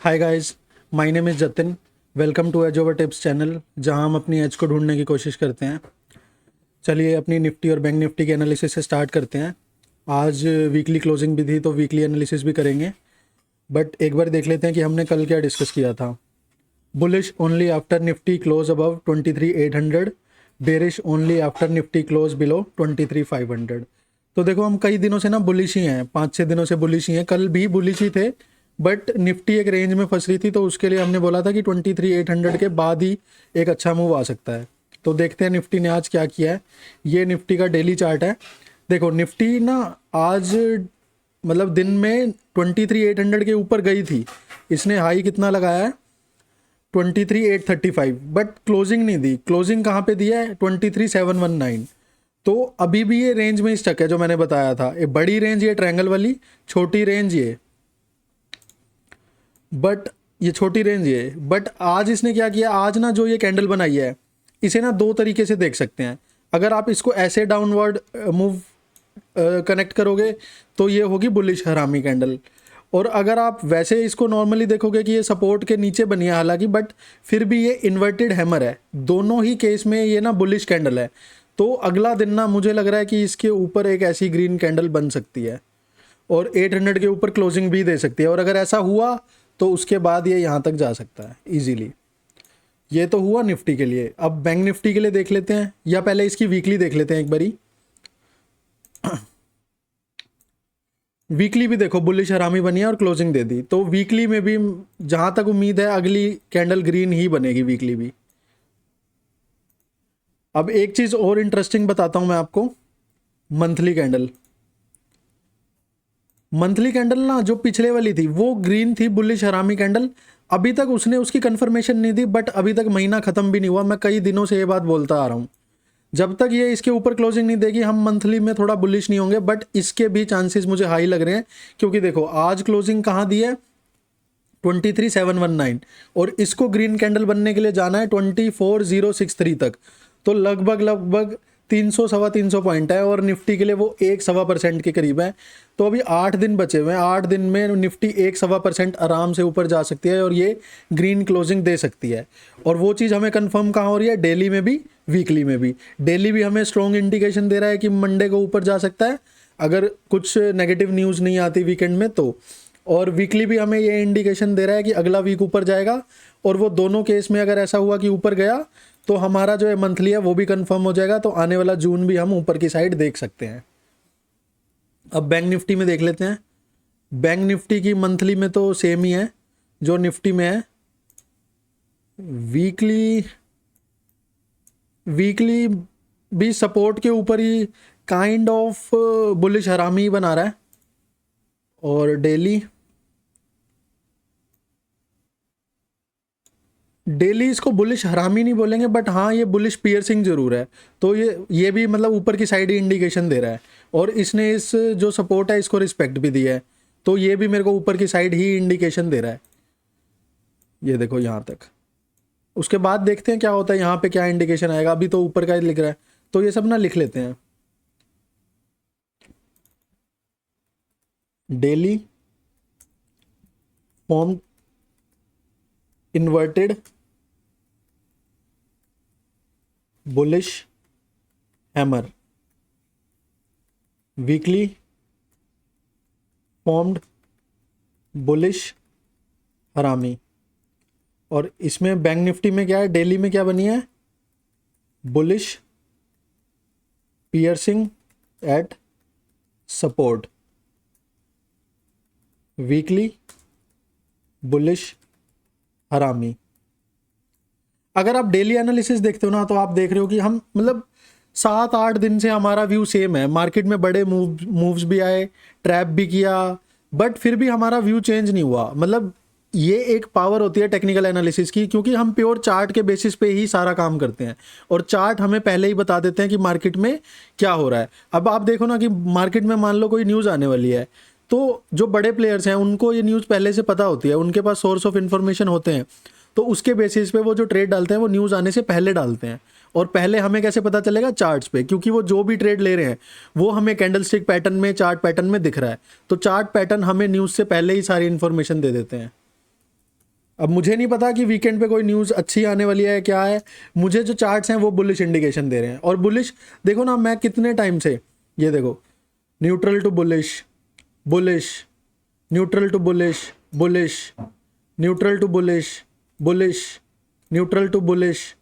Hi guys, my name is Jatin. Welcome to edge over tips channel, जहां हम अपनी as को ढूंढने की कोशिश करते हैं। चलिए अपनी निफ्टी और बैंक निफ्टी के एनालिसिस से स्टार्ट करते हैं। आज वीकली क्लोजिंग भी थी तो वीकली एनालिसिस भी करेंगे, बट एक बार देख लेते हैं कि हमने कल क्या डिस्कस किया था। Bullish only after Nifty close above 23,800, bearish only after Nifty close below 23,500। तो देखो हम कई दिनों से ना बुलिश ही हैं, 5-6 दिनों से बुलिश ही हैं। कल भी बुलिश ही थे, बट निफ्टी एक रेंज में फंस रही थी, तो उसके लिए हमने बोला था कि 23,800 के बाद ही एक अच्छा मूव आ सकता है। तो देखते हैं निफ्टी ने आज क्या किया है। ये निफ्टी का डेली चार्ट है। देखो निफ्टी ना आज मतलब दिन में 23,800 के ऊपर गई थी। इसने हाई कितना लगाया है? 23,835, बट क्लोजिंग नहीं दी। क्लोजिंग कहाँ पे दिया है? 23,719। तो अभी भी ये रेंज में स्टक है जो मैंने बताया था। ये बड़ी रेंज ये ट्रायंगल वाली, छोटी रेंज ये, बट ये छोटी रेंज ये। बट आज इसने क्या किया, आज ना जो ये कैंडल बनाई है, इसे ना दो तरीके से देख सकते हैं। अगर आप इसको ऐसे डाउनवर्ड मूव कनेक्ट करोगे तो ये होगी बुलिश हरामी कैंडल, और अगर आप वैसे इसको नॉर्मली देखोगे कि ये सपोर्ट के नीचे बनी है हालांकि, बट फिर भी ये इन्वर्टेड हैमर है। दोनों ही केस में ये ना बुलिश कैंडल है। तो अगला दिन ना मुझे लग रहा है कि इसके ऊपर एक ऐसी ग्रीन कैंडल बन सकती है और 800 के ऊपर क्लोजिंग भी दे सकती है, और अगर ऐसा हुआ तो उसके बाद ये यहाँ तक जा सकता है इजीली। ये तो हुआ निफ्टी के लिए। अब बैंक निफ्टी के लिए देख लेते हैं, या पहले इसकी वीकली देख लेते हैं एक बारी। वीकली भी देखो बुलिश हरामी बनी है और क्लोजिंग दे दी, तो वीकली में भी जहां तक उम्मीद है अगली कैंडल ग्रीन ही बनेगी वीकली भी। अब एक चीज और इंटरेस्टिंग बताता हूं मैं आपको। मंथली कैंडल, मंथली कैंडल ना जो पिछले वाली थी वो ग्रीन थी, बुलिश हरामी कैंडल। अभी तक उसने उसकी कंफर्मेशन नहीं दी, बट अभी तक महीना खत्म भी नहीं हुआ। मैं कई दिनों से ये बात बोलता आ रहा हूँ, जब तक ये इसके ऊपर क्लोजिंग नहीं देगी हम मंथली में थोड़ा बुलिश नहीं होंगे। बट इसके भी चांसेस मुझे हाई लग रहे हैं, क्योंकि देखो आज क्लोजिंग कहाँ दी है? 23,719, और इसको ग्रीन कैंडल बनने के लिए जाना है 24,063 तक। तो लगभग लगभग 300 सवा 300 पॉइंट है, और निफ्टी के लिए वो 1-1.25% के करीब है। तो अभी 8 दिन बचे हुए हैं। 8 दिन में निफ्टी 1-1.25% आराम से ऊपर जा सकती है और ये ग्रीन क्लोजिंग दे सकती है। और वो चीज़ हमें कंफर्म कहाँ हो रही है? डेली में भी, वीकली में भी। डेली भी हमें स्ट्रॉन्ग इंडिकेशन दे रहा है कि मंडे को ऊपर जा सकता है, अगर कुछ नेगेटिव न्यूज़ नहीं आती वीकेंड में तो। और वीकली भी हमें ये इंडिकेशन दे रहा है कि अगला वीक ऊपर जाएगा। और वो दोनों केस में अगर ऐसा हुआ कि ऊपर गया तो हमारा जो है मंथली है वो भी कंफर्म हो जाएगा। तो आने वाला जून भी हम ऊपर की साइड देख सकते हैं। अब बैंक निफ्टी में देख लेते हैं। बैंक निफ्टी की मंथली में तो सेम ही है जो निफ्टी में है। वीकली वीकली भी सपोर्ट के ऊपर ही काइंड ऑफ बुलिश हरामी बना रहा है। और डेली इसको बुलिश हरामी नहीं बोलेंगे, बट हाँ ये बुलिश पियर्सिंग जरूर है। तो ये भी मतलब ऊपर की साइड ही इंडिकेशन दे रहा है, और इसने इस जो सपोर्ट है इसको रिस्पेक्ट भी दी है। तो ये भी मेरे को ऊपर की साइड ही इंडिकेशन दे रहा है। ये देखो यहाँ तक। उसके बाद देखते हैं क्या होता है, यहाँ पे क्या इंडिकेशन आएगा। अभी तो ऊपर का ही लिख रहा है, तो ये सब ना लिख लेते हैं। Daily form inverted bullish hammer, weekly formed bullish हरामी। और इसमें बैंक निफ्टी में क्या है? डेली में क्या बनी है? Bullish piercing eight support, weekly bullish हरामी। अगर आप डेली एनालिसिस देखते हो ना, तो आप देख रहे हो कि हम मतलब 7-8 दिन से हमारा व्यू सेम है। मार्केट में बड़े मूव्स भी आए, ट्रैप भी किया, बट फिर भी हमारा व्यू चेंज नहीं हुआ। मतलब ये एक पावर होती है टेक्निकल एनालिसिस की, क्योंकि हम प्योर चार्ट के बेसिस पे ही सारा काम करते हैं, और चार्ट हमें पहले ही बता देते हैं कि मार्केट में क्या हो रहा है। अब आप देखो ना कि मार्केट में मान लो कोई न्यूज़ आने वाली है, तो जो बड़े प्लेयर्स हैं उनको ये न्यूज़ पहले से पता होती है, उनके पास सोर्स ऑफ इन्फॉर्मेशन होते हैं। तो उसके बेसिस पे वो जो ट्रेड डालते हैं वो न्यूज़ आने से पहले डालते हैं। और पहले हमें कैसे पता चलेगा? चार्ट्स पे, क्योंकि वो जो भी ट्रेड ले रहे हैं वो हमें कैंडलस्टिक पैटर्न में, चार्ट पैटर्न में दिख रहा है। तो चार्ट पैटर्न हमें न्यूज़ से पहले ही सारी इन्फॉर्मेशन दे देते हैं। अब मुझे नहीं पता कि वीकेंड पे कोई न्यूज़ अच्छी आने वाली है क्या है, मुझे जो चार्ट्स हैं वो बुलिश इंडिकेशन दे रहे हैं। और बुलिश देखो ना, मैं कितने टाइम से, ये देखो, neutral to bullish, bullish, neutral to bullish, bullish, neutral to bullish, bullish, neutral to bullish.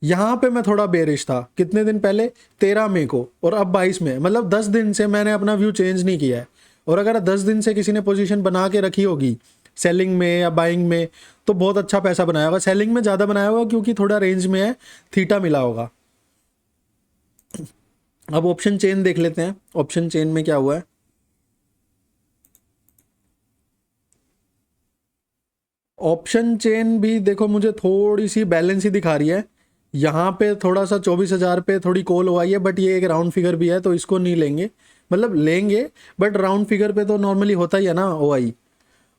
यहाँ पे मैं थोड़ा बेरिश था कितने दिन पहले, 13 मई को, और अब 22 में, मतलब 10 दिन से मैंने अपना व्यू चेंज नहीं किया है। और अगर 10 दिन से किसी ने पोजीशन बना के रखी होगी सेलिंग में या बाइंग में, तो बहुत अच्छा पैसा बनाया होगा। सेलिंग में ज़्यादा बनाया होगा क्योंकि थोड़ा रेंज में है, थीटा मिला होगा। अब ऑप्शन चेन देख लेते हैं, ऑप्शन चेन में क्या हुआ है। ऑप्शन चेन भी देखो मुझे थोड़ी सी बैलेंस ही दिखा रही है। यहाँ पे थोड़ा सा 24,000 पे थोड़ी कॉल हुआ है, बट ये एक राउंड फिगर भी है तो इसको नहीं लेंगे, मतलब लेंगे बट राउंड फिगर पे तो नॉर्मली होता ही है ना OI।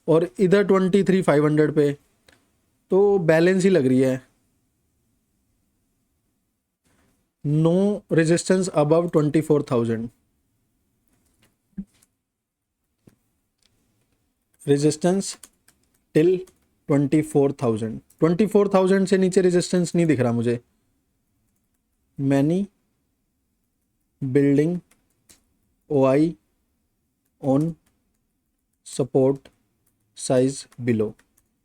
और इधर 23,500 पे तो बैलेंस ही लग रही है। No resistance above 24,000, resistance till 24,000, 24,000 से नीचे रेजिस्टेंस नहीं दिख रहा मुझे। Many building OI on support size below.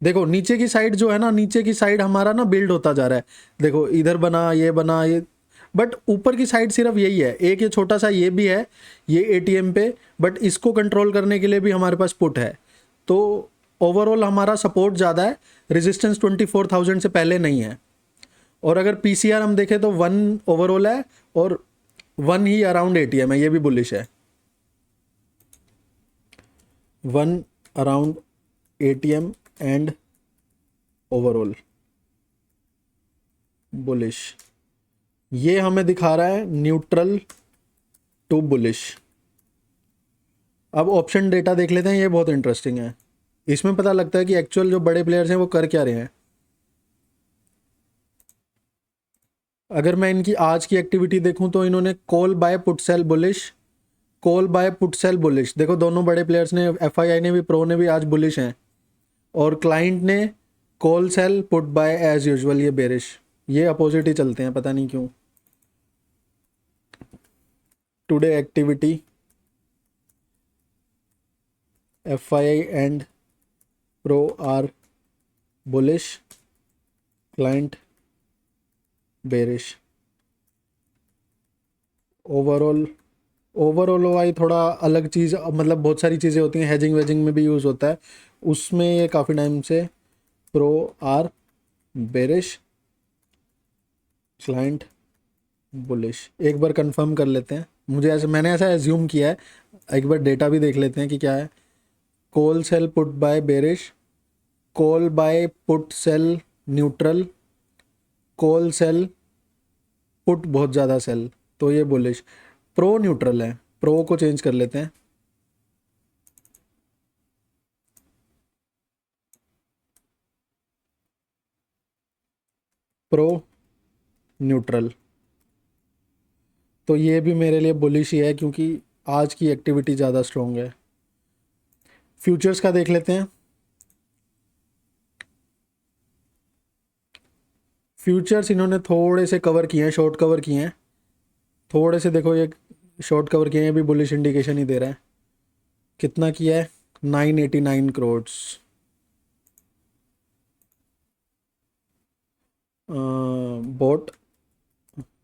देखो नीचे की साइड जो है ना, नीचे की साइड हमारा ना बिल्ड होता जा रहा है। देखो इधर बना ये, बट ऊपर की साइड सिर्फ यही है, एक ये छोटा सा ये भी है, ये ATM पे, बट इसको कंट्रोल करने के लिए भी हमारे पास पुट है। तो ओवरऑल हमारा सपोर्ट ज़्यादा है, रेजिस्टेंस 24,000 से पहले नहीं है। और अगर PCR हम देखें तो 1 ओवरऑल है और 1 ही अराउंड ATM है, ये भी बुलिश है। 1 around ATM and overall bullish. ये हमें दिखा रहा है न्यूट्रल टू बुलिश। अब ऑप्शन डेटा देख लेते हैं, ये बहुत इंटरेस्टिंग है। इसमें पता लगता है कि एक्चुअल जो बड़े प्लेयर्स हैं वो कर क्या रहे हैं। अगर मैं इनकी आज की एक्टिविटी देखूं तो इन्होंने call buy put sell bullish, call buy put sell bullish. देखो दोनों बड़े प्लेयर्स ने, FII ने भी, प्रो ने भी आज बुलिश हैं। और क्लाइंट ने call sell put buy as usual ये बेरिश। ये अपोजिट ही चलते हैं, पता नहीं क्यों। Today activity FII and pro are bullish, client bearish. Overall OI थोड़ा अलग चीज़, मतलब बहुत सारी चीज़ें होती हैं, हेजिंग वेजिंग में भी यूज़ होता है, उसमें ये काफ़ी टाइम से pro are bearish, client bullish. एक बार कंफर्म कर लेते हैं, मुझे ऐसे, मैंने ऐसा एज्यूम किया है। एक बार डेटा भी देख लेते हैं कि क्या है। Call sell put bye bearish, call buy put sell neutral, call sell put बहुत ज़्यादा सेल, तो ये बुलिश। प्रो न्यूट्रल है, प्रो को चेंज कर लेते हैं। प्रो न्यूट्रल, तो ये भी मेरे लिए बुलिश ही है क्योंकि आज की एक्टिविटी ज़्यादा स्ट्रॉन्ग है। फ्यूचर्स का देख लेते हैं। फ्यूचर्स इन्होंने थोड़े से कवर किए हैं, शॉर्ट कवर किए हैं थोड़े से। देखो ये शॉर्ट कवर किए हैं, भी बुलिश इंडिकेशन ही दे रहा है। कितना किया है, 989 crore. Bought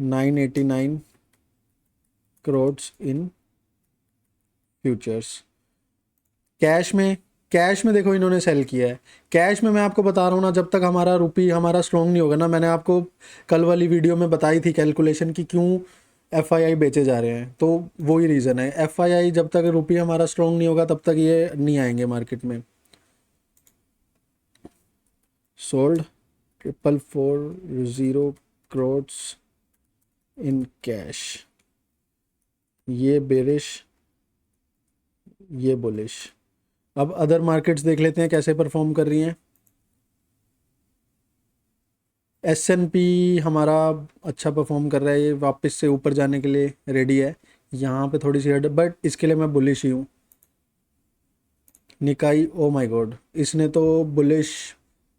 989 crore in futures. Cash में देखो इन्होंने सेल किया है। कैश में मैं आपको बता रहा हूँ ना, जब तक हमारा रुपी हमारा स्ट्रॉन्ग नहीं होगा ना, मैंने आपको कल वाली वीडियो में बताई थी कैलकुलेशन कि क्यों FII बेचे जा रहे हैं, तो वही रीज़न है। FII जब तक रुपी हमारा स्ट्रॉन्ग नहीं होगा तब तक ये नहीं आएंगे मार्केट में। सोल्ड 440 करोड़ इन कैश, ये बेरिश, ये बुलिश। अब अदर मार्केट्स देख लेते हैं कैसे परफॉर्म कर रही हैं। S&P हमारा अच्छा परफॉर्म कर रहा है, ये वापस से ऊपर जाने के लिए रेडी है। यहाँ पे थोड़ी सी हट, बट इसके लिए मैं बुलिश ही हूँ। निकाई, ओ माय गॉड, इसने तो बुलिश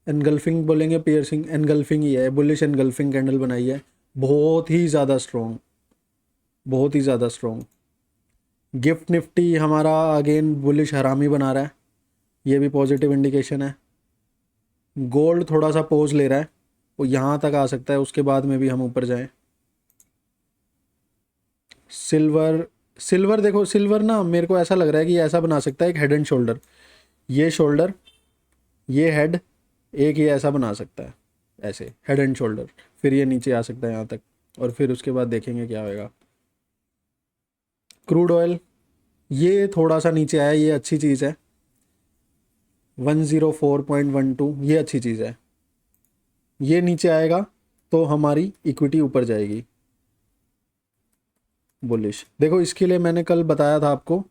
एनगल्फिंग बोलेंगे, पियर्सिंग, एनगल्फिंग ही है, बुलिश एनगल्फिंग कैंडल बनाई है, बहुत ही ज़्यादा स्ट्रॉन्ग, बहुत ही ज़्यादा स्ट्रॉन्ग। गिफ्ट निफ्टी हमारा अगेन बुलिश हरामी बना रहा है, ये भी पॉजिटिव इंडिकेशन है। गोल्ड थोड़ा सा पोज ले रहा है, वो यहाँ तक आ सकता है, उसके बाद में भी हम ऊपर जाएं। सिल्वर, सिल्वर देखो, सिल्वर ना मेरे को ऐसा लग रहा है कि ऐसा बना सकता है एक हेड एंड शोल्डर, ये शोल्डर, ये हेड, एक ये ऐसा बना सकता है, ऐसे हेड एंड शोल्डर, फिर ये नीचे आ सकता है यहाँ तक, और फिर उसके बाद देखेंगे क्या होएगा। क्रूड ऑयल ये थोड़ा सा नीचे आया, ये अच्छी चीज़ है, 104.12, ये अच्छी चीज़ है। ये नीचे आएगा तो हमारी इक्विटी ऊपर जाएगी, बुलिश। देखो इसके लिए मैंने कल बताया था आपको,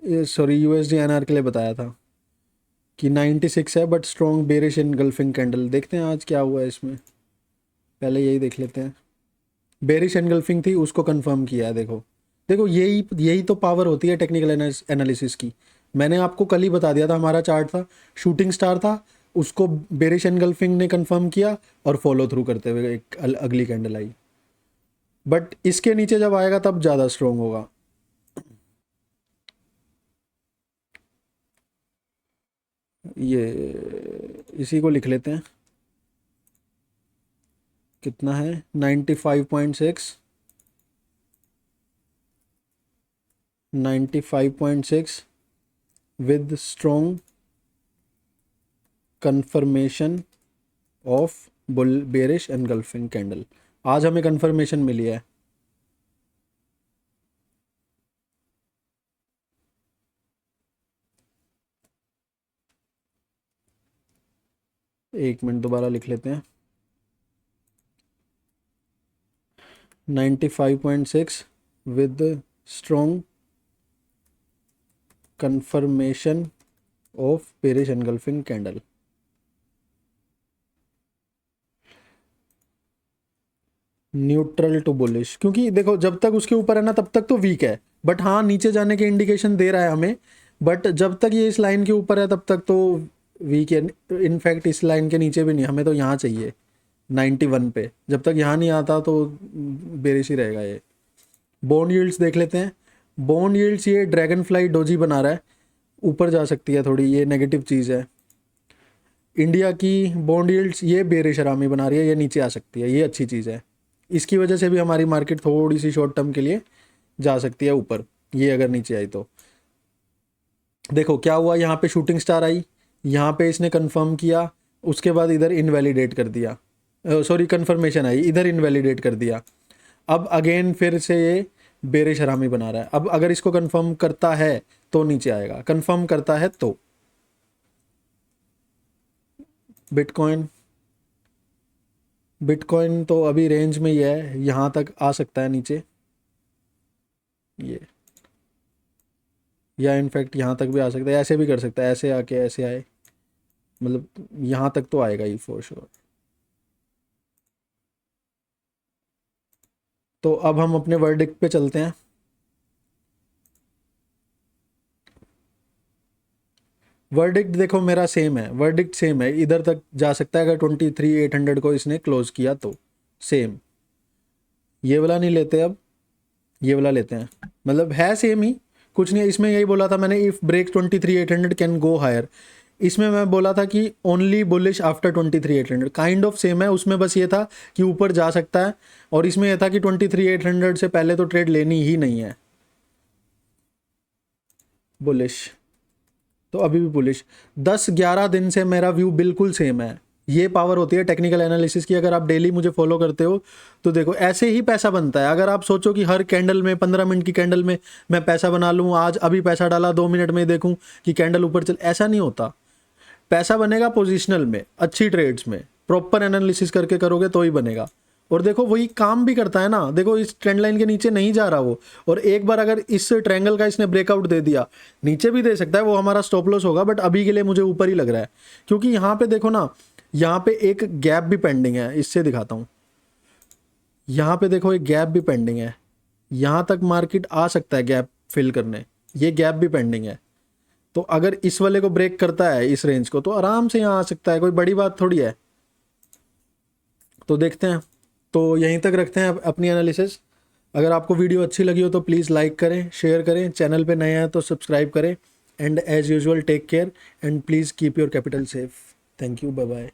सॉरी यूएसडी एनआर के लिए बताया था कि 96 है but strong bearish engulfing candle. देखते हैं आज क्या हुआ है इसमें, पहले यही देख लेते हैं। बेरिश एनगल्फिंग थी, उसको कंफर्म किया है। देखो देखो यही यही तो पावर होती है टेक्निकल एनालिसिस की। मैंने आपको कल ही बता दिया था, हमारा चार्ट था शूटिंग स्टार था, उसको बेरिश एनगल्फिंग ने कंफर्म किया और फॉलो थ्रू करते हुए एक अगली कैंडल आई, बट इसके नीचे जब आएगा तब ज़्यादा स्ट्रॉन्ग होगा। ये इसी को लिख लेते हैं, कितना है 95.6, 95.6 with strong confirmation of bull bearish engulfing candle. आज हमें कंफर्मेशन मिली है। एक मिनट दोबारा लिख लेते हैं, 95.6 with strong confirmation of bearish engulfing candle. Neutral to bullish, क्योंकि देखो जब तक उसके ऊपर है ना तब तक तो वीक है, बट हाँ नीचे जाने के इंडिकेशन दे रहा है हमें, बट जब तक ये इस लाइन के ऊपर है तब तक तो वीक है। इनफैक्ट इस लाइन के नीचे भी नहीं, हमें तो यहाँ चाहिए 91 पे, जब तक यहाँ नहीं आता तो बेरिश ही रहेगा ये। बॉन्ड यील्ड्स देख लेते हैं। बॉन्ड यील्ड्स ये ड्रैगन फ्लाई डोजी बना रहा है, ऊपर जा सकती है थोड़ी, ये नेगेटिव चीज़ है। इंडिया की बॉन्ड यील्ड्स ये बेरिश हरामी बना रही है, ये नीचे आ सकती है, ये अच्छी चीज़ है। इसकी वजह से भी हमारी मार्केट थोड़ी सी शॉर्ट टर्म के लिए जा सकती है ऊपर, ये अगर नीचे आई तो। देखो क्या हुआ, यहाँ पे शूटिंग स्टार आई, यहाँ पे इसने कंफर्म किया, उसके बाद इधर इनवैलिडेट कर दिया, सॉरी कंफर्मेशन आई, इधर इनवैलिडेट कर दिया। अब अगेन फिर से ये बेरिश हरामी बना रहा है। अब अगर इसको कंफर्म करता है तो नीचे आएगा, कंफर्म करता है तो। बिटकॉइन, बिटकॉइन तो अभी रेंज में ही है, यहाँ तक आ सकता है नीचे ये, या इनफैक्ट यहाँ तक भी आ सकता है, ऐसे भी कर सकता है, ऐसे आके ऐसे आए, मतलब यहाँ तक तो आएगा ही फॉर श्योर। तो अब हम अपने वर्डिक्ट पे चलते हैं। वर्डिक्ट देखो मेरा सेम है, वर्डिक्ट सेम है, इधर तक जा सकता है अगर 23,800 को इसने क्लोज किया तो। सेम, ये वाला नहीं लेते अब, ये वाला लेते हैं, मतलब है सेम ही, कुछ नहीं। इसमें यही बोला था मैंने, if break 23,800 can go higher. इसमें मैं बोला था कि only bullish after 23,800, kind of same है। उसमें बस ये था कि ऊपर जा सकता है, और इसमें यह था कि 23,800 से पहले तो ट्रेड लेनी ही नहीं है, बुलिश। तो अभी भी बुलिश, 10-11 दिन से मेरा व्यू बिल्कुल सेम है। ये पावर होती है टेक्निकल एनालिसिस की। अगर आप डेली मुझे फॉलो करते हो तो देखो ऐसे ही पैसा बनता है। अगर आप सोचो कि हर कैंडल में 15 मिनट की कैंडल में मैं पैसा बना लूँ, आज अभी पैसा डाला 2 मिनट में देखूँ कि कैंडल ऊपर चल, ऐसा नहीं होता। पैसा बनेगा पोजिशनल में, अच्छी ट्रेड्स में, प्रॉपर एनालिसिस करके करोगे तो ही बनेगा। और देखो वही काम भी करता है ना, देखो इस ट्रेंड लाइन के नीचे नहीं जा रहा वो, और एक बार अगर इस ट्रायंगल का इसने ब्रेकआउट दे दिया, नीचे भी दे सकता है, वो हमारा स्टॉप लॉस होगा, बट अभी के लिए मुझे ऊपर ही लग रहा है। क्योंकि यहाँ पे देखो ना, यहाँ पे एक गैप भी पेंडिंग है, इससे दिखाता हूँ। यहाँ पे देखो एक गैप भी पेंडिंग है, यहाँ तक मार्केट आ सकता है गैप फिल करने, ये गैप भी पेंडिंग है। तो अगर इस वाले को ब्रेक करता है इस रेंज को तो आराम से यहाँ आ सकता है, कोई बड़ी बात थोड़ी है। तो देखते हैं, तो यहीं तक रखते हैं अपनी एनालिसिस। अगर आपको वीडियो अच्छी लगी हो तो प्लीज़ लाइक करें, शेयर करें, चैनल पे नए हैं तो सब्सक्राइब करें, and as usual take care and please keep your capital safe. Thank you, bye bye.